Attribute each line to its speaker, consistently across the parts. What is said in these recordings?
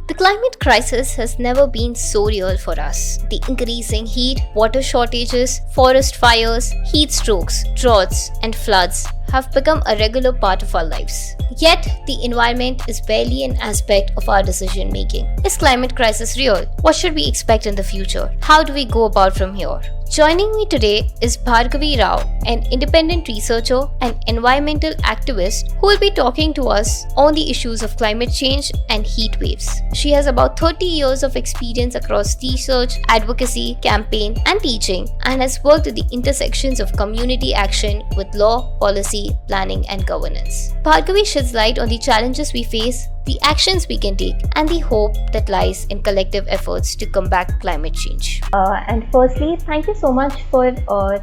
Speaker 1: The climate crisis has never been so real for us. The increasing heat, water shortages, forest fires, heat strokes, droughts, and floods have become a regular part of our lives. Yet, the environment is barely an aspect of our decision making. Is climate crisis real? What should we expect in the future? How do we go about from here? Joining me today is Bhargavi Rao, an independent researcher and environmental activist who will be talking to us on the issues of climate change and heat waves. She has about 30 years of experience across research, advocacy, campaign, and teaching, and has worked at the intersections of community action with law, policy, planning, and governance. Bhargavi sheds light on the challenges we face, the actions we can take, and the hope that lies in collective efforts to combat climate change. And firstly, thank you so much for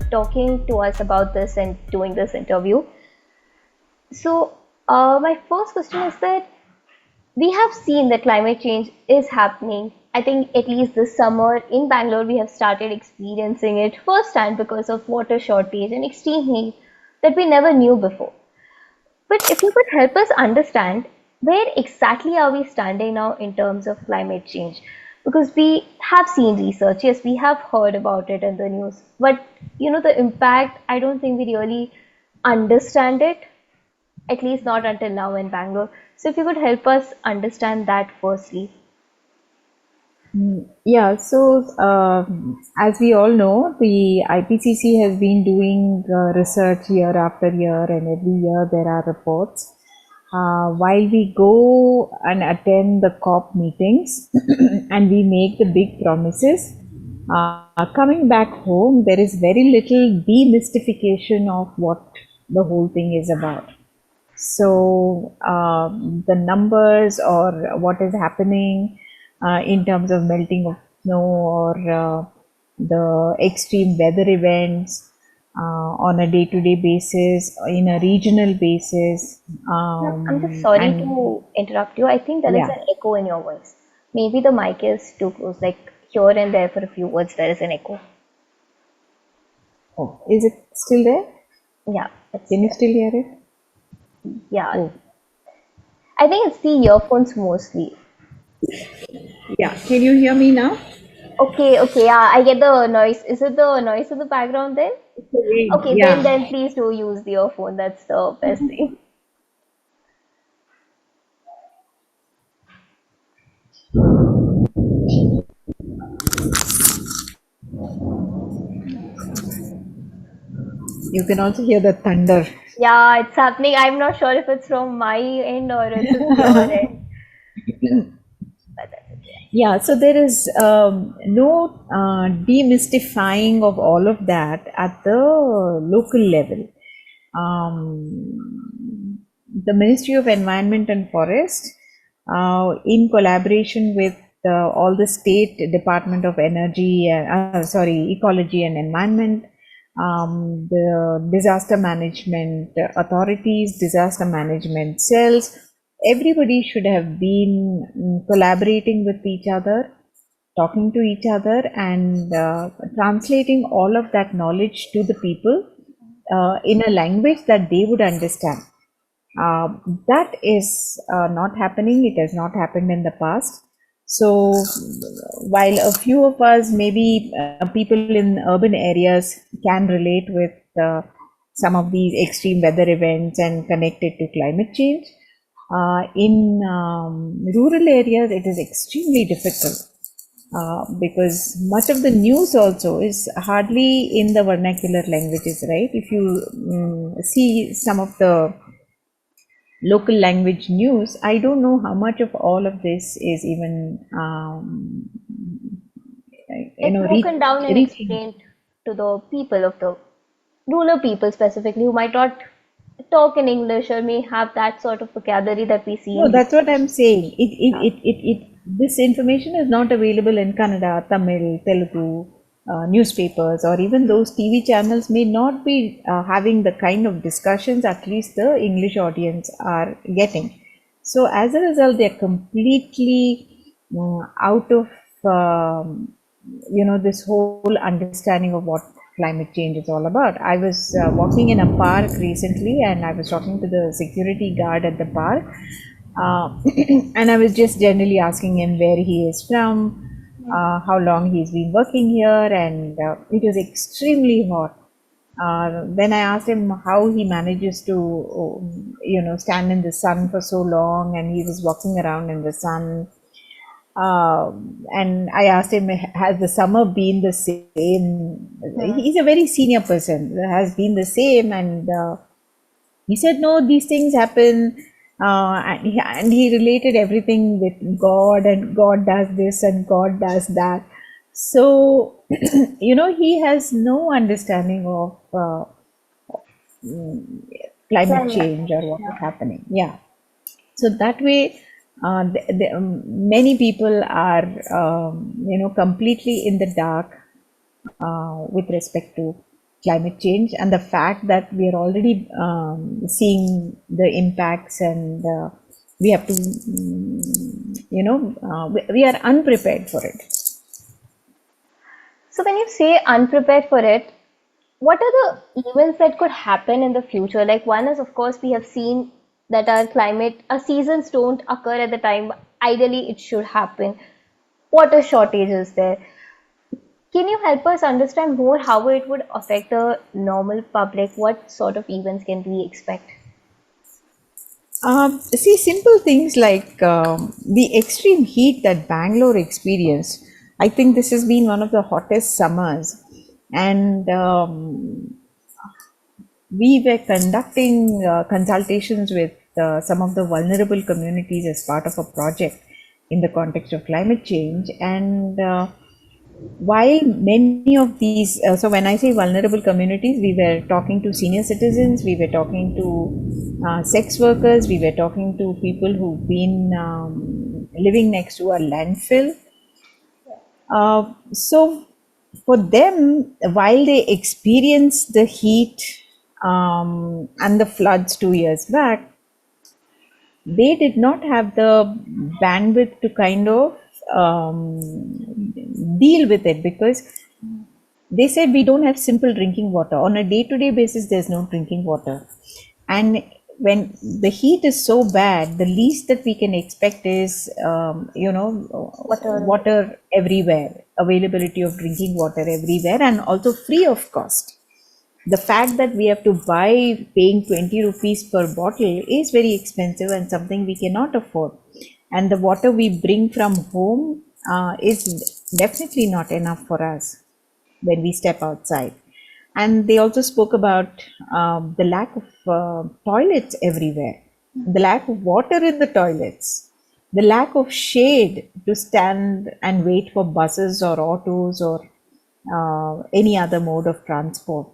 Speaker 1: talking to us about this and doing this interview. So, my first question is that we have seen that climate change is happening. I think at least this summer in Bangalore, we have started experiencing it firsthand because of water shortage and extreme heat that we never knew before. But if you could help us understand where exactly are we standing now in terms of climate change? Because we have seen research, yes, we have heard about it in the news, but the impact, I don't think we really understand it, at least not until now in Bangalore. So if you could help us understand that firstly.
Speaker 2: Yeah, so as we all know, the IPCC has been doing research year after year, and every year there are reports. While we go and attend the COP meetings and we make the big promises, coming back home, there is very little demystification of what the whole thing is about. So the numbers or what is happening in terms of melting of snow or the extreme weather events on a day-to-day basis, in a regional basis.
Speaker 1: I'm just sorry to interrupt you. I think there is
Speaker 2: Yeah.
Speaker 1: an echo in your voice. Maybe the mic is too close, like here and there for a few words, there is an echo.
Speaker 2: Oh, is it still there?
Speaker 1: Yeah, it's
Speaker 2: Can you
Speaker 1: there.
Speaker 2: still hear it?
Speaker 1: Yeah,
Speaker 2: Oh,
Speaker 1: I think it's the earphones mostly.
Speaker 2: yeah. Can you hear me now?
Speaker 1: Okay, yeah, I get the noise. Is it the noise in the background then? Okay, then
Speaker 2: Yeah.
Speaker 1: then please do use the earphone. That's the best thing.
Speaker 2: You can also hear the thunder.
Speaker 1: Yeah, it's happening. I'm not sure if it's from my end or if it's your end, but that's okay.
Speaker 2: Yeah, so there is no demystifying of all of that at the local level. The Ministry of Environment and Forest, in collaboration with all the state Department of Energy, Ecology and Environment, the disaster management authorities, disaster management cells, everybody should have been collaborating with each other, talking to each other, and translating all of that knowledge to the people in a language that they would understand. Uh, that is not happening. It has not happened in the past. So, while a few of us, maybe people in urban areas, can relate with some of these extreme weather events and connect it to climate change, in rural areas, it is extremely difficult. Because much of the news also is hardly in the vernacular languages, right? If you see some of the local language news, I don't know how much of all of this is even,
Speaker 1: It's broken down and
Speaker 2: reaching.
Speaker 1: explained to the people of the rural people specifically who might not talk in English or may have that sort of vocabulary that we see
Speaker 2: No,
Speaker 1: in
Speaker 2: that's what
Speaker 1: research.
Speaker 2: I'm saying.
Speaker 1: Yeah.
Speaker 2: This information is not available in Kannada, Tamil, Telugu newspapers, or even those TV channels may not be having the kind of discussions at least the English audience are getting. So as a result, they're completely out of this whole understanding of what climate change is all about. I was walking in a park recently, and I was talking to the security guard at the park, And I was just generally asking him where he is from, how long he's been working here, and it was extremely hot. Then I asked him how he manages to, stand in the sun for so long, and he was walking around in the sun. And I asked him, has the summer been the same? He's a very senior person, has been the same, and he said, no, these things happen. And he related everything with God, and God does this and God does that. So, he has no understanding of climate change or what is happening. Yeah. So that way, many people are, completely in the dark with respect to climate change, and the fact that we are already seeing the impacts, and we have to, we are unprepared for it.
Speaker 1: So when you say unprepared for it, what are the events that could happen in the future? Like one is, of course, we have seen that our seasons don't occur at the time ideally it should happen. Water shortage is there. Can you help us understand more how it would affect the normal public? What sort of events can we expect?
Speaker 2: See, simple things like the extreme heat that Bangalore experienced. I think this has been one of the hottest summers, and we were conducting consultations with some of the vulnerable communities as part of a project in the context of climate change. And while many of these, so when I say vulnerable communities, we were talking to senior citizens, we were talking to sex workers, we were talking to people who've been living next to a landfill. So for them, while they experienced the heat and the floods 2 years back, they did not have the bandwidth to kind of deal with it, because they said we don't have simple drinking water. On a day-to-day basis, there's no drinking water. And when the heat is so bad, the least that we can expect is, water everywhere, availability of drinking water everywhere, and also free of cost. The fact that we have to buy paying 20 rupees per bottle is very expensive and something we cannot afford. And the water we bring from home is definitely not enough for us when we step outside. And they also spoke about the lack of toilets everywhere, the lack of water in the toilets, the lack of shade to stand and wait for buses or autos or any other mode of transport.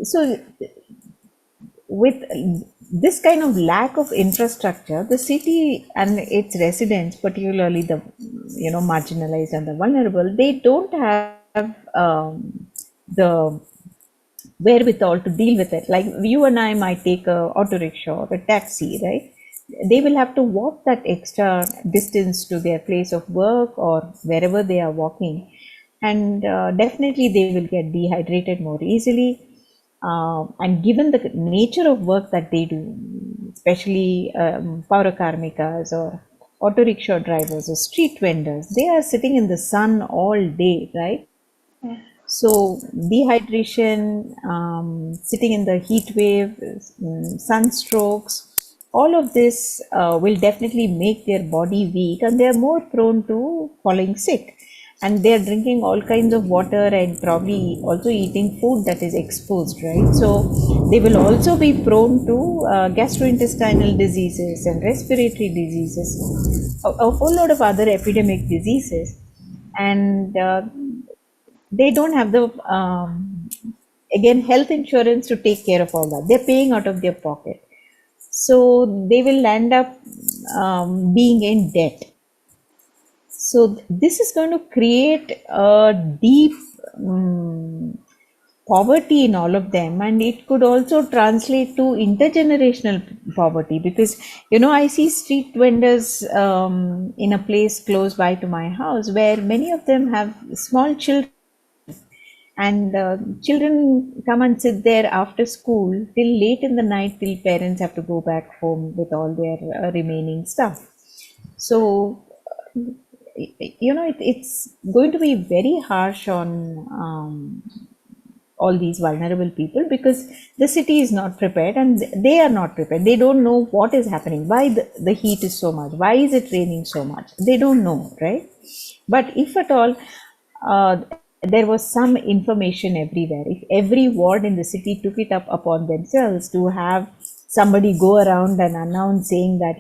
Speaker 2: So, with this kind of lack of infrastructure, the city and its residents, particularly the marginalized and the vulnerable, they don't have the wherewithal to deal with it. Like you and I might take a auto rickshaw or a taxi, right? They will have to walk that extra distance to their place of work or wherever they are walking, and definitely they will get dehydrated more easily. And given the nature of work that they do, especially Paura Karmikas or auto rickshaw drivers or street vendors, they are sitting in the sun all day, right? So dehydration, sitting in the heat wave, sunstrokes, all of this will definitely make their body weak, and they are more prone to falling sick. And they are drinking all kinds of water and probably also eating food that is exposed, right? So they will also be prone to gastrointestinal diseases and respiratory diseases, a whole lot of other epidemic diseases. And they don't have the again health insurance to take care of all that. They're paying out of their pocket, so they will end up being in debt. So this is going to create a deep poverty in all of them, and it could also translate to intergenerational poverty, because I see street vendors in a place close by to my house where many of them have small children, and children come and sit there after school till late in the night, till parents have to go back home with all their remaining stuff. So it's going to be very harsh on all these vulnerable people, because the city is not prepared and they are not prepared. They don't know what is happening, why the heat is so much, why is it raining so much. They don't know, right? But if at all there was some information everywhere, if every ward in the city took it up upon themselves to have somebody go around and announce saying that,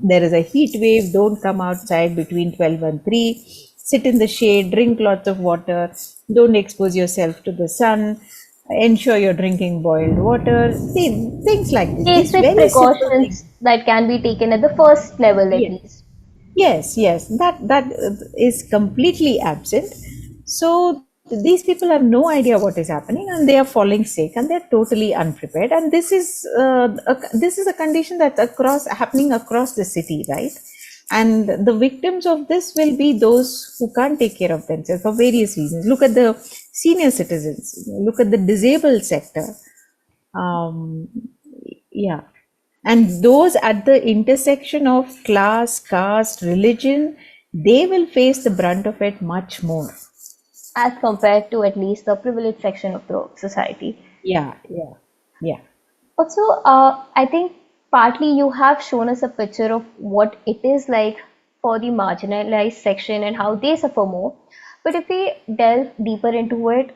Speaker 2: there is a heat wave, don't come outside between 12 and 3, sit in the shade, drink lots of water, don't expose yourself to the sun, ensure you're drinking boiled water, things like this. These
Speaker 1: Basic
Speaker 2: very simple things.
Speaker 1: precautions that can be taken at the first level at
Speaker 2: Yes.
Speaker 1: least.
Speaker 2: Yes, that is completely absent. So these people have no idea what is happening, and they are falling sick, and they're totally unprepared. And this is a condition that's happening across the city, right? And the victims of this will be those who can't take care of themselves for various reasons. Look at the senior citizens. Look at the disabled sector. Um, yeah. And those at the intersection of class, caste, religion, they will face the brunt of it much more.
Speaker 1: As compared to at least the privileged section of the society.
Speaker 2: Yeah.
Speaker 1: Also, I think partly you have shown us a picture of what it is like for the marginalized section and how they suffer more. But if we delve deeper into it,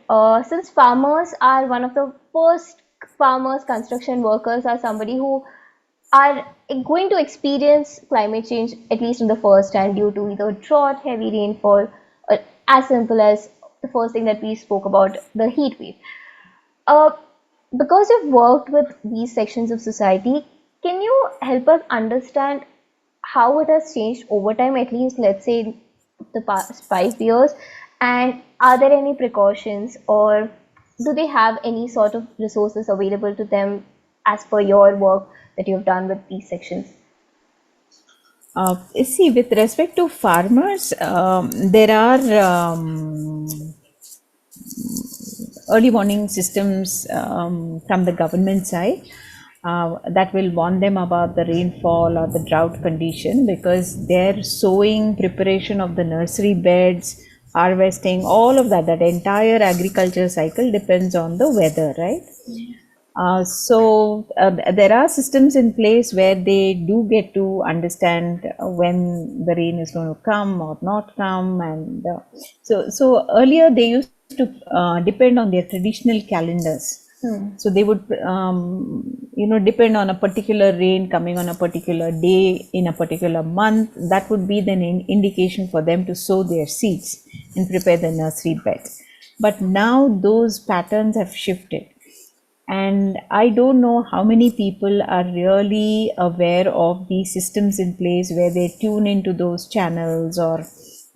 Speaker 1: since farmers are one of the first farmers, construction workers are somebody who are going to experience climate change at least in the first hand due to either drought, heavy rainfall, or as simple as the first thing that we spoke about, the heat wave. Uh, because you've worked with these sections of society, can you help us understand how it has changed over time, at least let's say the past 5 years? And are there any precautions, or do they have any sort of resources available to them as per your work that you've done with these sections?
Speaker 2: See, with respect to farmers, there are early warning systems from the government side that will warn them about the rainfall or the drought condition, because their sowing, preparation of the nursery beds, harvesting, all of that entire agriculture cycle depends on the weather, right? There are systems in place where they do get to understand when the rain is going to come or not come, and so earlier they used to depend on their traditional calendars. So they would, depend on a particular rain coming on a particular day in a particular month. That would be then an indication for them to sow their seeds and prepare the nursery bed. But now those patterns have shifted. And I don't know how many people are really aware of the systems in place where they tune into those channels or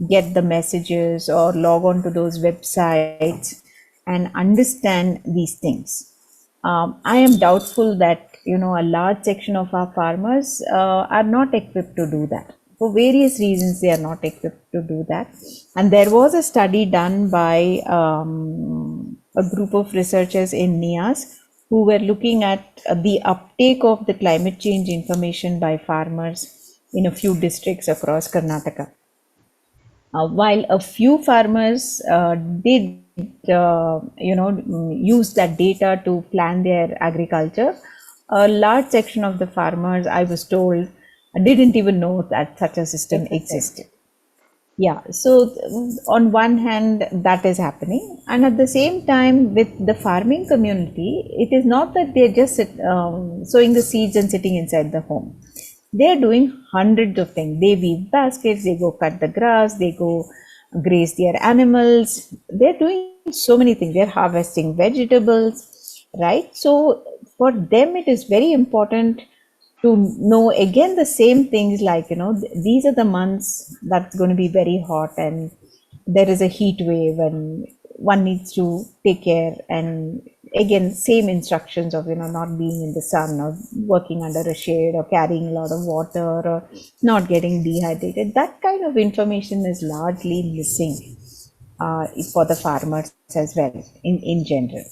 Speaker 2: get the messages or log on to those websites and understand these things. I am doubtful that a large section of our farmers are not equipped to do that. For various reasons, they are not equipped to do that. And there was a study done by a group of researchers in NIAS who were looking at the uptake of the climate change information by farmers in a few districts across Karnataka. While a few farmers did, use that data to plan their agriculture, a large section of the farmers, I was told, didn't even know that such a system existed. Yeah, so on one hand, that is happening, and at the same time, with the farming community, it is not that they're just sowing the seeds and sitting inside the home. They're doing hundreds of things. They weave baskets, they go cut the grass, they go graze their animals. They're doing so many things. They're harvesting vegetables, right? So for them, it is very important to know again the same things, like these are the months that's going to be very hot and there is a heat wave and one needs to take care, and again same instructions of not being in the sun or working under a shade or carrying a lot of water or not getting dehydrated. That kind of information is largely missing for the farmers as well in general.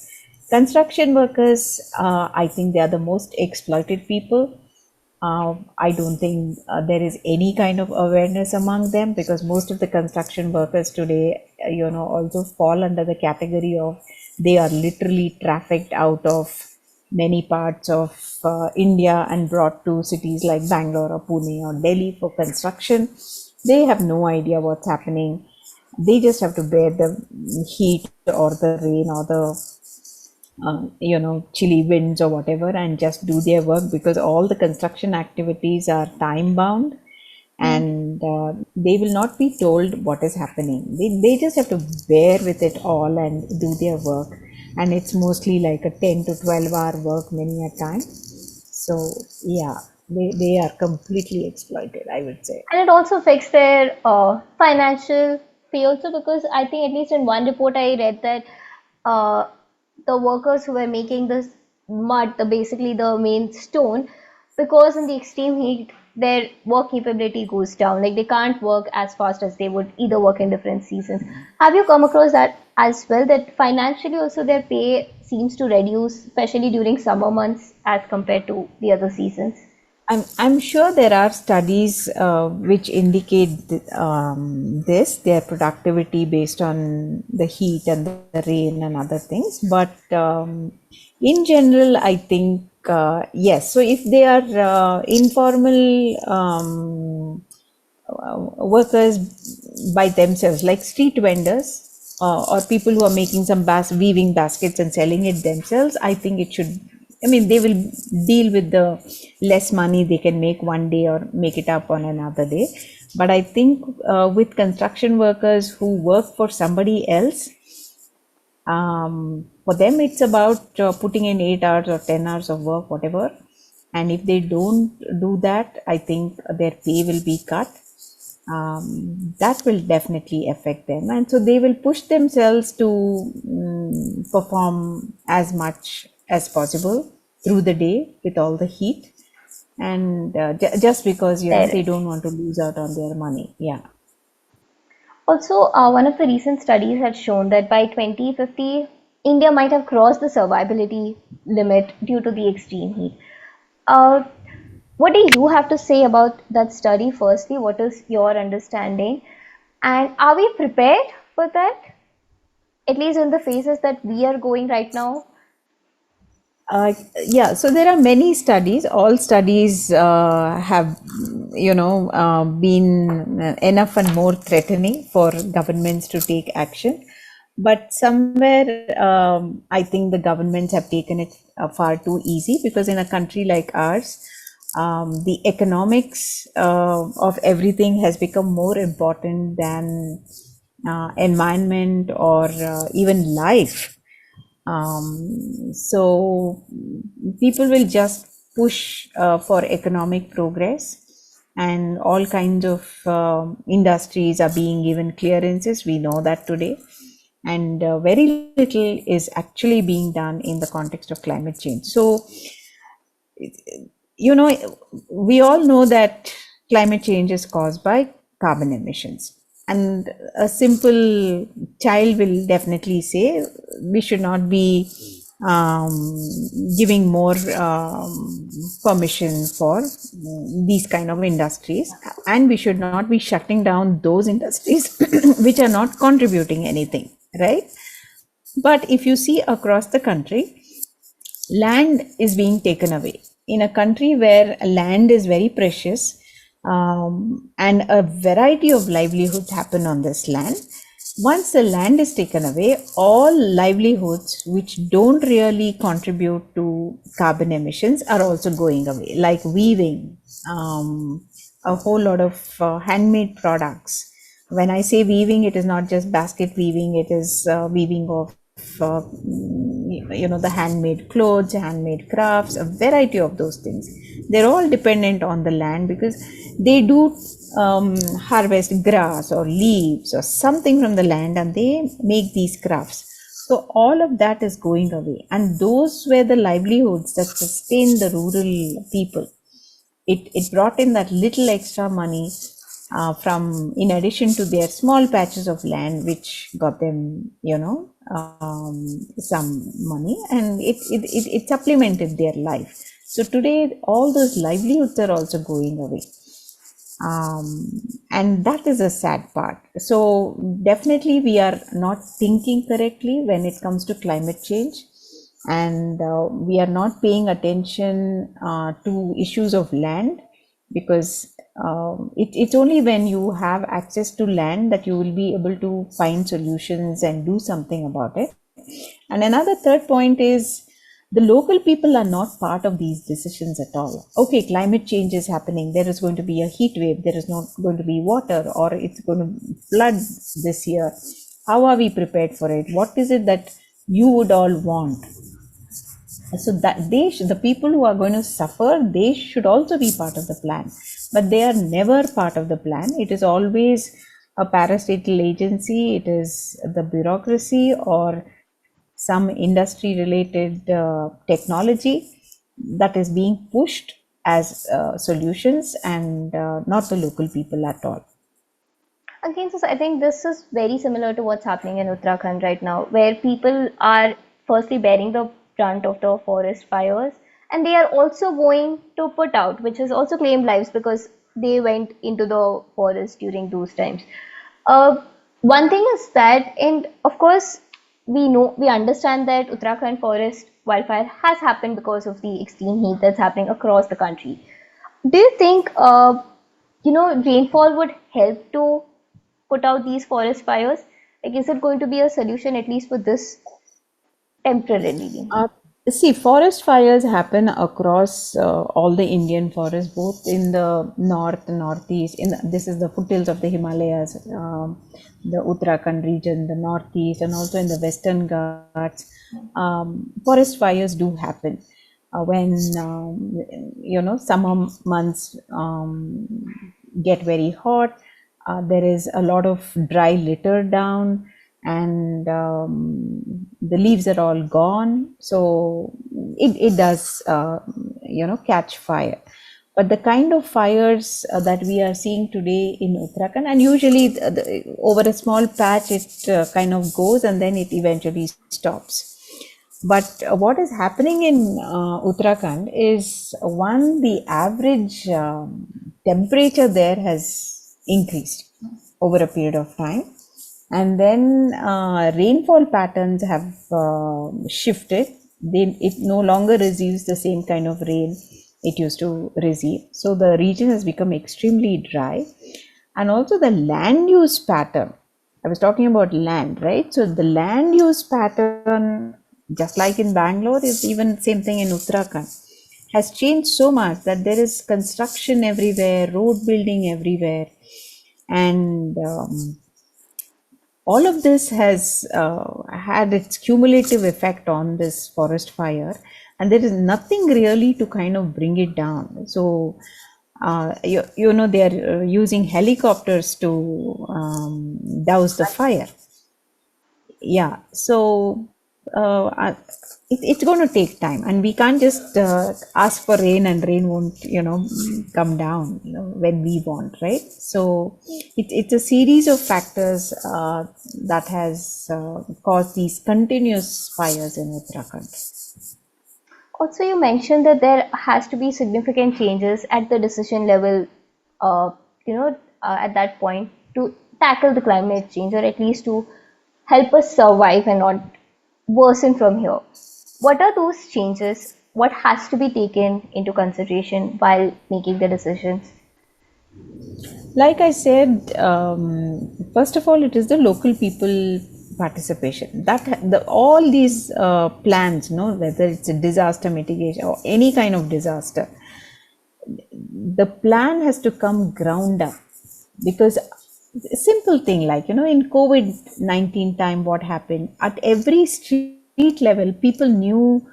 Speaker 2: Construction workers, I think they are the most exploited people. I don't think there is any kind of awareness among them, because most of the construction workers today, also fall under the category of they are literally trafficked out of many parts of India and brought to cities like Bangalore or Pune or Delhi for construction. They have no idea what's happening. They just have to bear the heat or the rain or the chilly winds or whatever, and just do their work, because all the construction activities are time bound, and they will not be told what is happening. They just have to bear with it all and do their work, and it's mostly like a 10 to 12 hour work many a time. So yeah, they are completely exploited, I would say.
Speaker 1: And it also affects their financial pay also, because I think at least in one report I read that uh, the workers who were making this mud, basically the main stone, because in the extreme heat their work capability goes down. Like they can't work as fast as they would either work in different seasons. Have you come across that as well? That financially also their pay seems to reduce, especially during summer months as compared to the other seasons.
Speaker 2: I'm sure there are studies which indicate this, their productivity based on the heat and the rain and other things. But in general, I think yes. So if they are informal workers by themselves, like street vendors or people who are making some weaving baskets and selling it themselves, I think it should. I mean, they will deal with the less money they can make one day or make it up on another day. But I think with construction workers who work for somebody else, for them it's about putting in 8 hours or 10 hours of work, whatever. And if they don't do that, I think their pay will be cut. That will definitely affect them, and so they will push themselves to perform as much as possible through the day with all the heat, and just because they don't want to lose out on their money. Yeah.
Speaker 1: Also, one of the recent studies had shown that by 2050, India might have crossed the survivability limit due to the extreme heat. Uh, what do you have to say about that study, firstly? What is your understanding? And are we prepared for that, at least in the phases that we are going right now?
Speaker 2: Yeah, so there are many studies. All studies have, been enough and more threatening for governments to take action. But somewhere, I think the governments have taken it far too easy, because in a country like ours, the economics of everything has become more important than environment or even life. So people will just push for economic progress, and all kinds of industries are being given clearances. We know that today, and very little is actually being done in the context of climate change. So, we all know that climate change is caused by carbon emissions. And a simple child will definitely say we should not be giving more permission for these kind of industries, and we should not be shutting down those industries which are not contributing anything, right? But if you see across the country, land is being taken away. In a country where land is very precious, and a variety of livelihoods happen on this land, once the land is taken away, all livelihoods which don't really contribute to carbon emissions are also going away, like weaving, a whole lot of handmade products. When I say weaving, it is not just basket weaving, it is weaving of the handmade clothes, handmade crafts, a variety of those things. They're all dependent on the land, because they do harvest grass or leaves or something from the land, and they make these crafts. So all of that is going away, and those were the livelihoods that sustain the rural people. It brought in that little extra money from, in addition to their small patches of land, which got them, some money, and it supplemented their life. So today, all those livelihoods are also going away. And that is a sad part. So definitely we are not thinking correctly when it comes to climate change, and we are not paying attention to issues of land, because it's only when you have access to land that you will be able to find solutions and do something about it. And another third point is, the local people are not part of these decisions at all. Okay, climate change is happening. There is going to be a heat wave. There is not going to be water, or it's going to flood this year. How are we prepared for it? What is it that you would all want? So that the people who are going to suffer, they should also be part of the plan, but they are never part of the plan. It is always a parastatal agency. It is the bureaucracy or some industry related technology that is being pushed as solutions, and not the local people at all.
Speaker 1: Again, so I think this is very similar to what's happening in Uttarakhand right now, where people are firstly bearing the brunt of the forest fires, and they are also going to put out, which has also claimed lives because they went into the forest during those times. One thing is that, and of course, we understand that Uttarakhand forest wildfire has happened because of the extreme heat that's happening across the country. Do you think rainfall would help to put out these forest fires? Like, is it going to be a solution at least for this temporarily?
Speaker 2: See, forest fires happen across all the Indian forests, both in the north, northeast. This is the foothills of the Himalayas, the Uttarakhand region, the northeast, and also in the Western Ghats. Forest fires do happen when summer months get very hot. There is a lot of dry litter down, and the leaves are all gone, so it does catch fire. But the kind of fires that we are seeing today in Uttarakhand, and usually over a small patch it kind of goes and then it eventually stops. But what is happening in Uttarakhand is, one, the average temperature there has increased over a period of time, and then rainfall patterns have shifted. It no longer receives the same kind of rain it used to receive. So the region has become extremely dry, and also the land use pattern. I was talking about land, right? So the land use pattern, just like in Bangalore, is even same thing in Uttarakhand, has changed so much that there is construction everywhere, road building everywhere, and all of this has had its cumulative effect on this forest fire, and there is nothing really to kind of bring it down. So they are using helicopters to douse the fire. Yeah, so it's going to take time, and we can't just ask for rain and rain won't come down when we want, right? So it's a series of factors that has caused these continuous fires in Uttarakhand.
Speaker 1: Also, you mentioned that there has to be significant changes at the decision level, at that point, to tackle the climate change, or at least to help us survive and not worsen from here. What are those changes? What has to be taken into consideration while making the decisions?
Speaker 2: Like I said, first of all, it is the local people participation. All these plans, whether it's a disaster mitigation or any kind of disaster, the plan has to come ground up. Because a simple thing like, in COVID-19 time, what happened? At every street level, people knew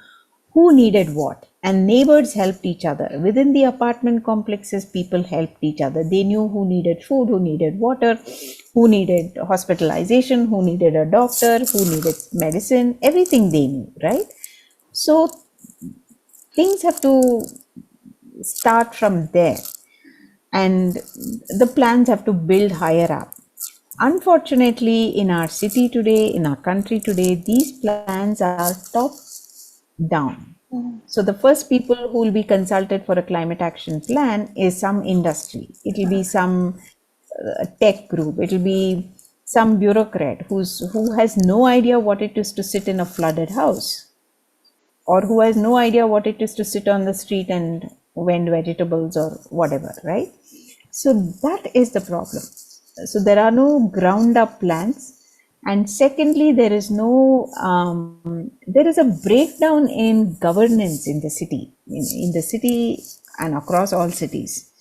Speaker 2: who needed what, and neighbors helped each other. Within the apartment complexes, people helped each other. They knew who needed food, who needed water, who needed hospitalization, who needed a doctor, who needed medicine. Everything they knew, right? So things have to start from there. and the plans have to build higher up. Unfortunately, in our city today, in our country today, these plans are top down. So the first people who will be consulted for a climate action plan is some industry. It will be some tech group. It will be some bureaucrat who has no idea what it is to sit in a flooded house, or who has no idea what it is to sit on the street and vend vegetables or whatever, right? So that is the problem. So there are no ground up plans. And secondly, there is a breakdown in governance in the city, in the city and across all cities.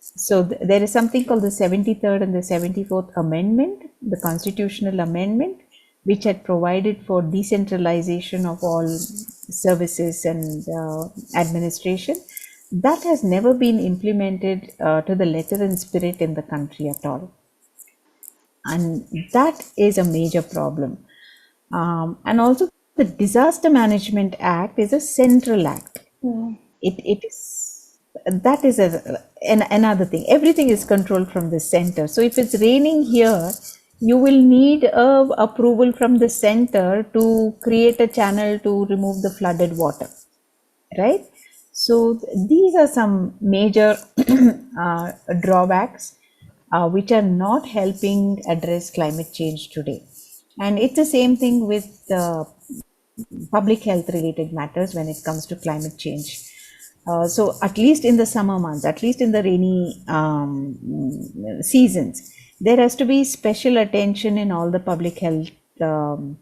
Speaker 2: So there is something called the 73rd and the 74th Amendment, the constitutional amendment, which had provided for decentralization of all services and administration. That has never been implemented to the letter and spirit in the country at all. And that is a major problem. And also, the Disaster Management Act is a central act. It is, that is another thing. Everything is controlled from the center. So if it's raining here, you will need approval from the center to create a channel to remove the flooded water, right? So these are some major drawbacks which are not helping address climate change today. And it's the same thing with public health related matters when it comes to climate change. So at least in the summer months, at least in the rainy seasons, there has to be special attention in all the public health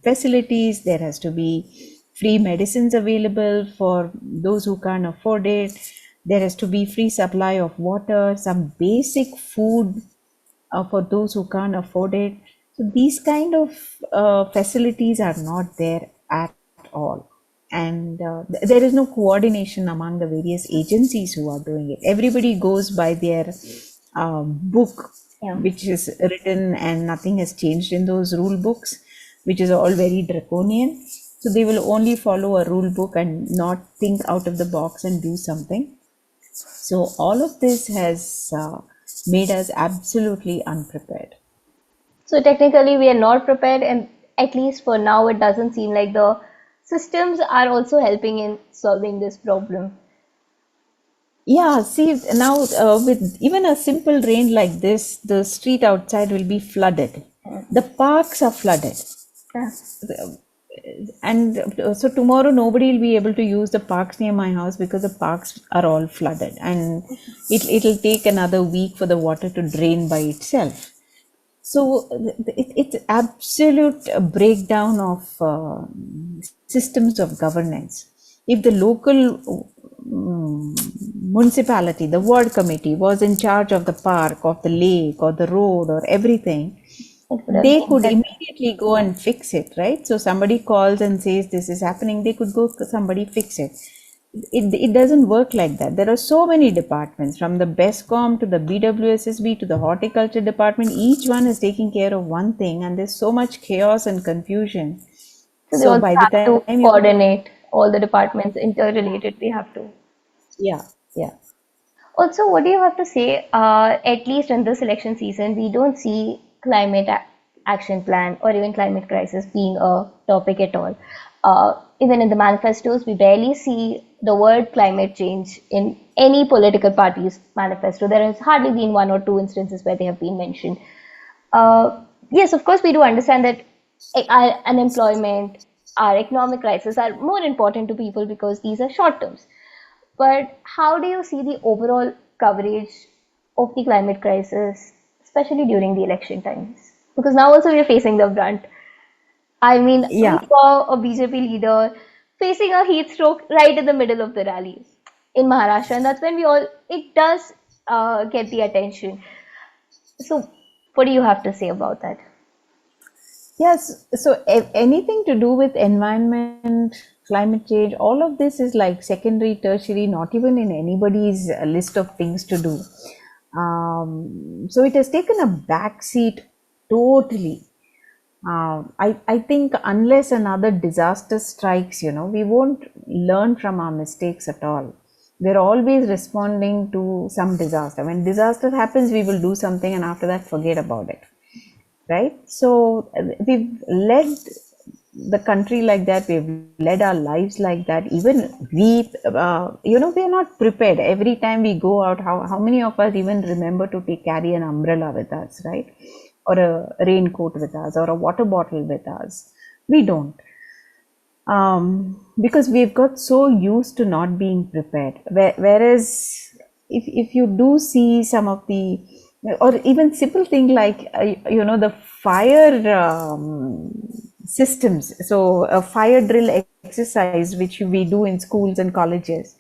Speaker 2: facilities. There has to be free medicines available for those who can't afford it. There has to be free supply of water, some basic food for those who can't afford it. So these kind of facilities are not there at all. And there is no coordination among the various agencies who are doing it. Everybody goes by their book, which is written, and nothing has changed in those rule books, which is all very draconian. So they will only follow a rule book and not think out of the box and do something. So all of this has made us absolutely unprepared.
Speaker 1: So technically, we are not prepared, and at least for now, it doesn't seem like the systems are also helping in solving this problem.
Speaker 2: Yeah, see, now with even a simple rain like this, the street outside will be flooded. The parks are flooded.
Speaker 1: Yeah.
Speaker 2: And so tomorrow nobody will be able to use the parks near my house because the parks are all flooded, and it'll take another week for the water to drain by itself. So it's absolute breakdown of systems of governance. If the local municipality, the ward committee was in charge of the park, of the lake, or the road, or everything, they could immediately go and fix it, right? So somebody calls and says this is happening, they could go somebody fix it. It doesn't work like that. There are so many departments, from the BESCOM to the BWSSB to the horticulture department. Each one is taking care of one thing, and there's so much chaos and confusion.
Speaker 1: So they also
Speaker 2: by the
Speaker 1: have
Speaker 2: time
Speaker 1: to coordinate all the departments interrelated. They have to.
Speaker 2: Yeah.
Speaker 1: Also, what do you have to say? At least in this election season, we don't see climate action plan or even climate crisis being a topic at all. Even in the manifestos, we barely see the word climate change in any political party's manifesto. There has hardly been one or two instances where they have been mentioned. Yes, of course, we do understand that our unemployment, our economic crisis are more important to people because these are short terms. But how do you see the overall coverage of the climate crisis, especially during the election times? Because now also we are facing the brunt. I mean,
Speaker 2: Yeah.
Speaker 1: we saw a BJP leader facing a heat stroke right in the middle of the rally in Maharashtra, and that's when it does get the attention. So, what do you have to say about that?
Speaker 2: Yes, so anything to do with environment, climate change, all of this is like secondary, tertiary, not even in anybody's list of things to do. So it has taken a backseat totally. I think unless another disaster strikes, we won't learn from our mistakes at all. We're always responding to some disaster. When disaster happens, we will do something, and after that, forget about it, right? So we've led the country like that. We've led our lives like that. Even we, we're not prepared. Every time we go out, how many of us even remember to carry an umbrella with us, right? Or a raincoat with us, or a water bottle with us? We don't. Because we've got so used to not being prepared. Whereas if you do see some of the, or even simple thing like, the fire systems, so a fire drill exercise, which we do in schools and colleges,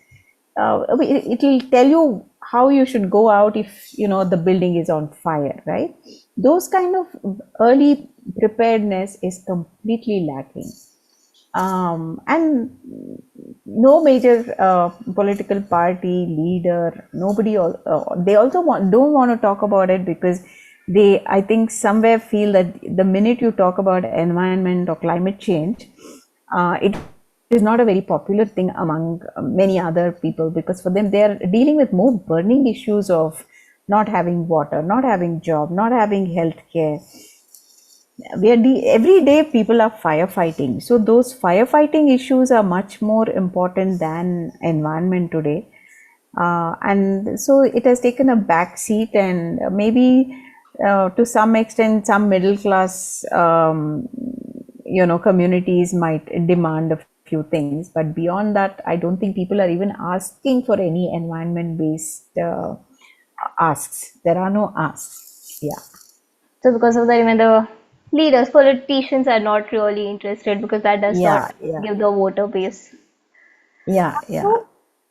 Speaker 2: it will tell you how you should go out if the building is on fire, right? Those kind of early preparedness is completely lacking. And no major political party leader, nobody, they also don't want to talk about it, because they, I think, somewhere feel that the minute you talk about environment or climate change, it is not a very popular thing among many other people, because for them, they are dealing with more burning issues of not having water, not having job, not having health care. Every day people are firefighting, so those firefighting issues are much more important than environment today, and so it has taken a back seat. And maybe to some extent some middle class communities might demand a few things, but beyond that, I don't think people are even asking for any environment based asks. There are no asks. Yeah.
Speaker 1: So because of that, even the leaders, politicians are not really interested because that does not
Speaker 2: Yeah, yeah,
Speaker 1: give the voter base.
Speaker 2: yeah, yeah.
Speaker 1: So,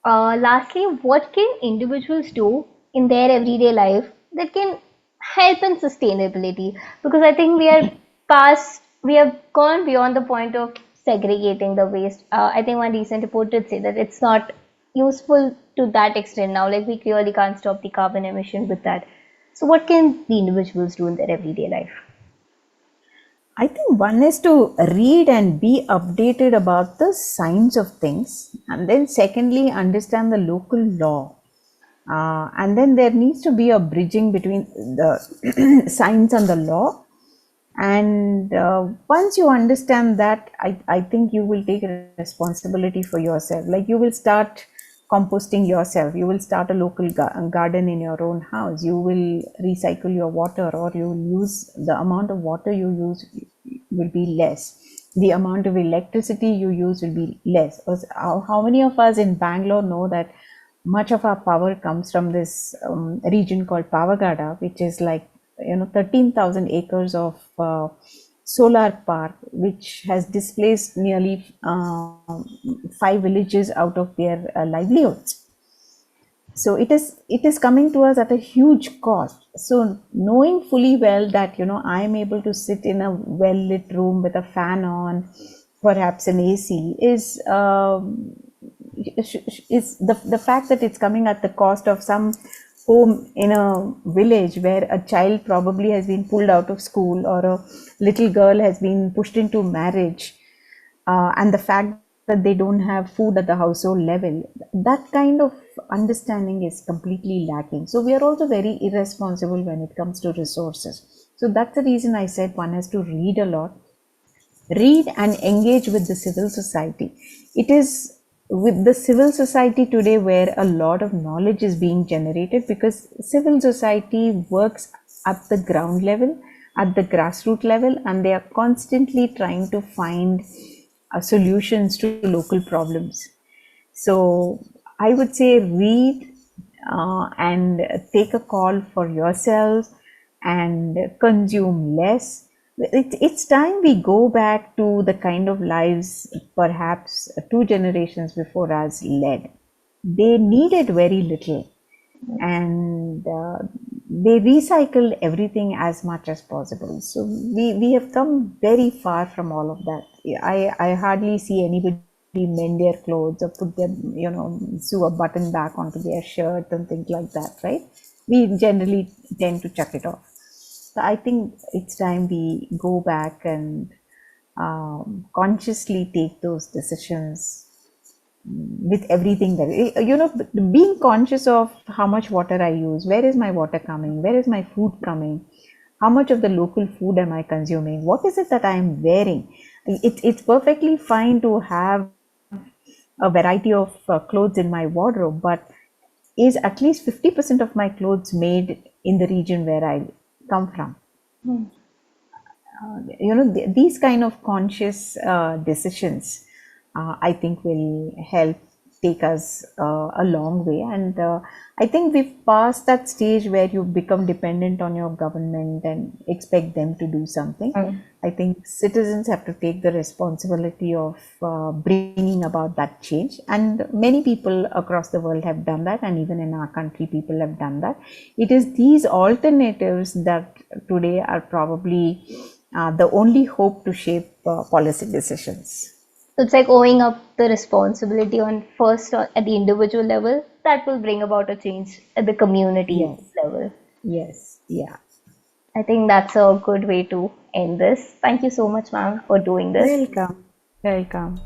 Speaker 1: lastly, what can individuals do in their everyday life that can help in sustainability? Because I think we have gone beyond the point of segregating the waste. I think one recent report did say that it's not useful to that extent now. Like we clearly can't stop the carbon emission with that. So, what can the individuals do in their everyday life?
Speaker 2: I think one is to read and be updated about the science of things, and then secondly, understand the local law. And then there needs to be a bridging between the science and the law. And once you understand that, I think you will take responsibility for yourself. Like you will start composting yourself, you will start a local garden in your own house, you will recycle your water, or you will use the amount of water you use will be less, the amount of electricity you use will be less. How many of us in Bangalore know that much of our power comes from this region called Pavagada, which is like 13,000 acres of solar park, which has displaced nearly 5 villages out of their livelihoods. So it is coming to us at a huge cost. So knowing fully well that I am able to sit in a well lit room with a fan on, perhaps an AC, is the fact that it's coming at the cost of some home in a village where a child probably has been pulled out of school, or a little girl has been pushed into marriage, and the fact that they don't have food at the household level, that kind of understanding is completely lacking. So we are also very irresponsible when it comes to resources. So that's the reason I said one has to read a lot, read and engage with the civil society. It is with the civil society today where a lot of knowledge is being generated, because civil society works at the ground level, at the grassroots level, and they are constantly trying to find solutions to local problems. So I would say read and take a call for yourself and consume less. It's time we go back to the kind of lives perhaps 2 generations before us led. They needed very little, and they recycled everything as much as possible. So we have come very far from all of that. I hardly see anybody mend their clothes or put them, sew a button back onto their shirt and things like that, right? We generally tend to chuck it off. So I think it's time we go back and consciously take those decisions with everything that, being conscious of how much water I use, where is my water coming, where is my food coming, how much of the local food am I consuming, what is it that I am wearing. It's perfectly fine to have a variety of clothes in my wardrobe, but is at least 50% of my clothes made in the region where I come from? These kind of conscious decisions, I think, will help take us a long way. And I think we've passed that stage where you become dependent on your government and expect them to do something. I think citizens have to take the responsibility of bringing about that change, and many people across the world have done that, and even in our country people have done that. It is these alternatives that today are probably the only hope to shape policy decisions.
Speaker 1: So it's like owing up the responsibility on first at the individual level that will bring about a change at the community
Speaker 2: Yes,
Speaker 1: level.
Speaker 2: yes, yeah.
Speaker 1: I think that's a good way to end this. Thank you so much, ma'am, for doing this.
Speaker 2: Welcome, welcome.